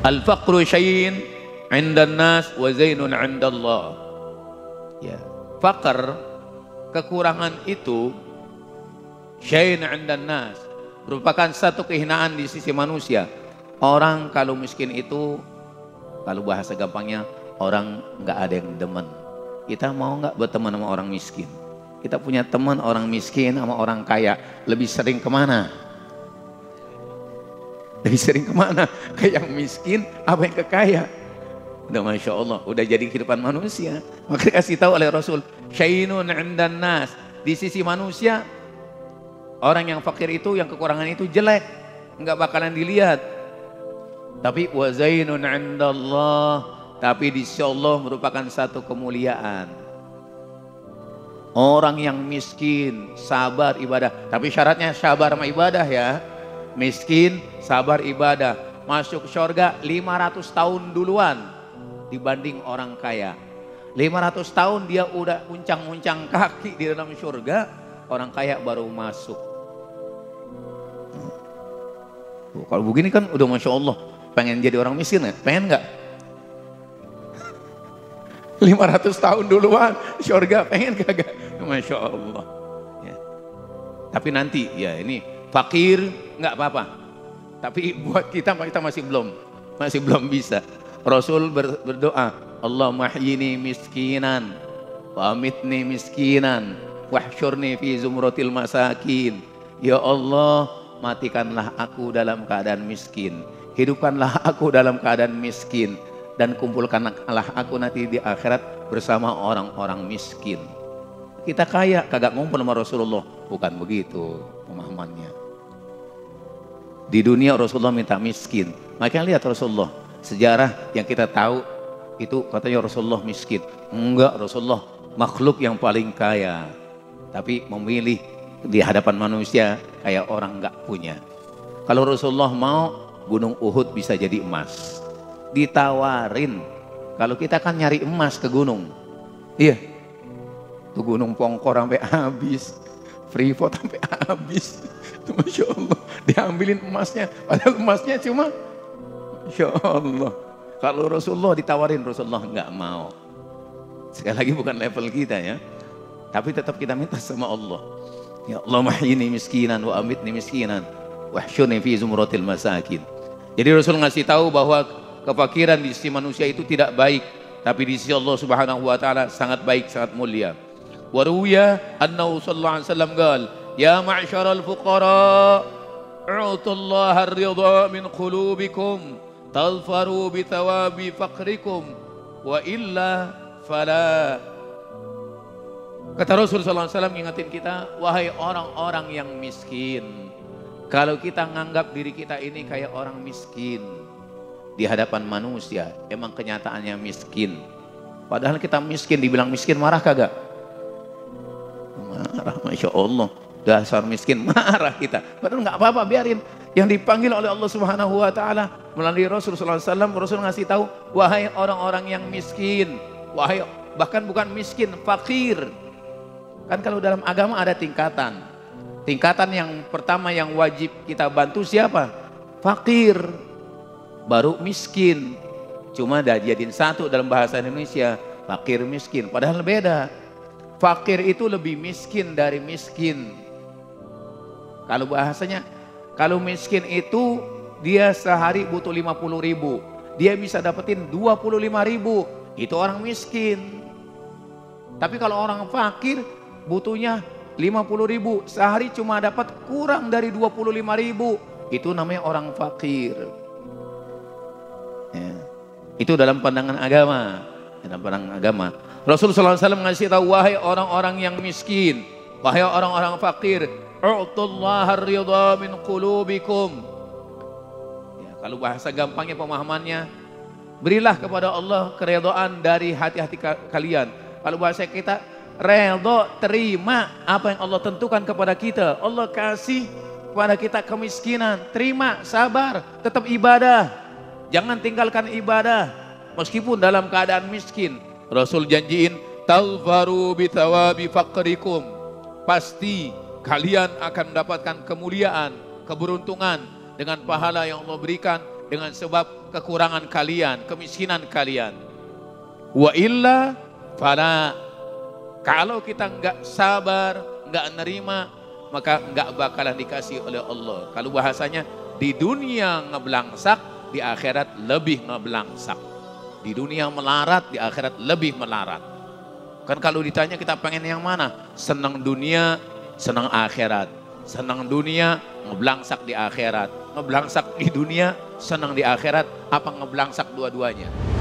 Al-faqru syai'in 'indan nas wa zainun 'indallah. Ya, fakir, kekurangan itu syai'in 'indan nas, merupakan satu kehinaan di sisi manusia. Orang kalau miskin itu, kalau bahasa gampangnya, orang nggak ada yang demen. Kita mau nggak berteman sama orang miskin? Kita punya teman orang miskin sama orang kaya, lebih sering kemana? Lebih sering kemana? Ke yang miskin apa yang ke kaya? Udah Masya Allah, udah jadi kehidupan manusia. Maka dikasih tahu oleh Rasul, syainun 'indan nas, di sisi manusia orang yang fakir itu, yang kekurangan itu jelek, nggak bakalan dilihat. Tapi wa zainun 'indallah, tapi di sisi Allah merupakan satu kemuliaan. Orang yang miskin sabar ibadah, tapi syaratnya sabar sama ibadah ya. Miskin sabar ibadah, masuk surga 500 tahun duluan dibanding orang kaya. 500 tahun dia udah uncang-uncang kaki di dalam surga, orang kaya baru masuk. Kalau begini kan udah Masya Allah, pengen jadi orang miskin ya? Pengen nggak? 500 tahun duluan surga, pengen kagak? Masya Allah ya. Tapi nanti ya, ini fakir nggak apa-apa, tapi buat kita masih belum bisa. Rasul berdoa, Allahumma ahyini miskinan wa amitni miskinan wahsyurni fi zumratil masakin. Ya Allah, matikanlah aku dalam keadaan miskin, hidupkanlah aku dalam keadaan miskin, dan kumpulkanlah aku nanti di akhirat bersama orang-orang miskin. Kita kaya kagak ngumpul sama Rasulullah, bukan begitu pemahamannya. Di dunia Rasulullah minta miskin. Makanya lihat Rasulullah, sejarah yang kita tahu itu katanya Rasulullah miskin. Enggak, Rasulullah makhluk yang paling kaya, tapi memilih di hadapan manusia kayak orang enggak punya. Kalau Rasulullah mau, gunung Uhud bisa jadi emas, ditawarin. Kalau kita kan nyari emas ke gunung, iya, tuh gunung Pongkor sampai habis, Freeport sampai habis. Masya Allah, diambilin emasnya, padahal emasnya cuma, Masya Allah. Kalau Rasulullah ditawarin, Rasulullah nggak mau. Sekali lagi bukan level kita ya, tapi tetap kita minta sama Allah. Ya Allah, mahyini miskinan wa amitni miskinan wahsyurni fi zumratil masakin. Jadi Rasul ngasih tahu bahwa kefakiran di sisi manusia itu tidak baik, tapi di sisi Allah Subhanahu wa taala sangat baik, sangat mulia. Wa ruwiya annahu sallallahu alaihi wasallam qala, ya ma'syaral fuqara, u'tullaha ar-ridha min qulubikum, tadfaru bi thawabi faqrikum, wa illa fala. Kata Rasul sallallahu alaihi wasallam ngingetin kita, wahai orang-orang yang miskin, kalau kita nganggap diri kita ini kayak orang miskin di hadapan manusia, emang kenyataannya miskin. Padahal kita miskin, dibilang miskin marah kagak? Marah, Masya Allah. Dasar miskin, marah kita. Padahal nggak apa-apa, biarin. Yang dipanggil oleh Allah Subhanahu wa taala melalui Rasul sallallahu alaihi wasallam, Rasul ngasih tahu, wahai orang-orang yang miskin, wahai, bahkan bukan miskin, fakir. Kan kalau dalam agama ada tingkatan. Tingkatan yang pertama yang wajib kita bantu siapa? Fakir. Baru miskin. Cuma dah jadiin satu dalam bahasa Indonesia, fakir miskin. Padahal beda. Fakir itu lebih miskin dari miskin. Kalau bahasanya, kalau miskin itu dia sehari butuh 50.000, dia bisa dapetin 25.000, itu orang miskin. Tapi kalau orang fakir butuhnya 50.000, sehari cuma dapat kurang dari 25.000, itu namanya orang fakir. Ya. Itu dalam pandangan agama. Dalam pandangan agama, Rasul sallallahu alaihi wasallam ngasih tahu, wahai orang-orang yang miskin, wahai orang-orang fakir, u'tullaha ar-ridha min qulubikum. Ya, kalau bahasa gampangnya pemahamannya, berilah kepada Allah keridhaan dari hati-hati kalian. Kalau bahasa kita, redha, terima apa yang Allah tentukan kepada kita. Allah kasih kepada kita kemiskinan, terima, sabar, tetap ibadah. Jangan tinggalkan ibadah meskipun dalam keadaan miskin. Rasul janjiin, tadfaru bi thawabi faqrikum. Pasti kalian akan mendapatkan kemuliaan, keberuntungan dengan pahala yang Allah berikan dengan sebab kekurangan kalian, kemiskinan kalian. Wa illa fala, kalau kita enggak sabar, enggak nerima, maka enggak bakalan dikasih oleh Allah. Kalau bahasanya di dunia ngeblangsak, di akhirat lebih ngeblangsak. Di dunia melarat, di akhirat lebih melarat. Kan kalau ditanya kita pengen yang mana? Senang dunia, senang akhirat. Senang dunia, ngeblangsak di akhirat. Ngeblangsak di dunia, senang di akhirat. Apa ngeblangsak dua-duanya?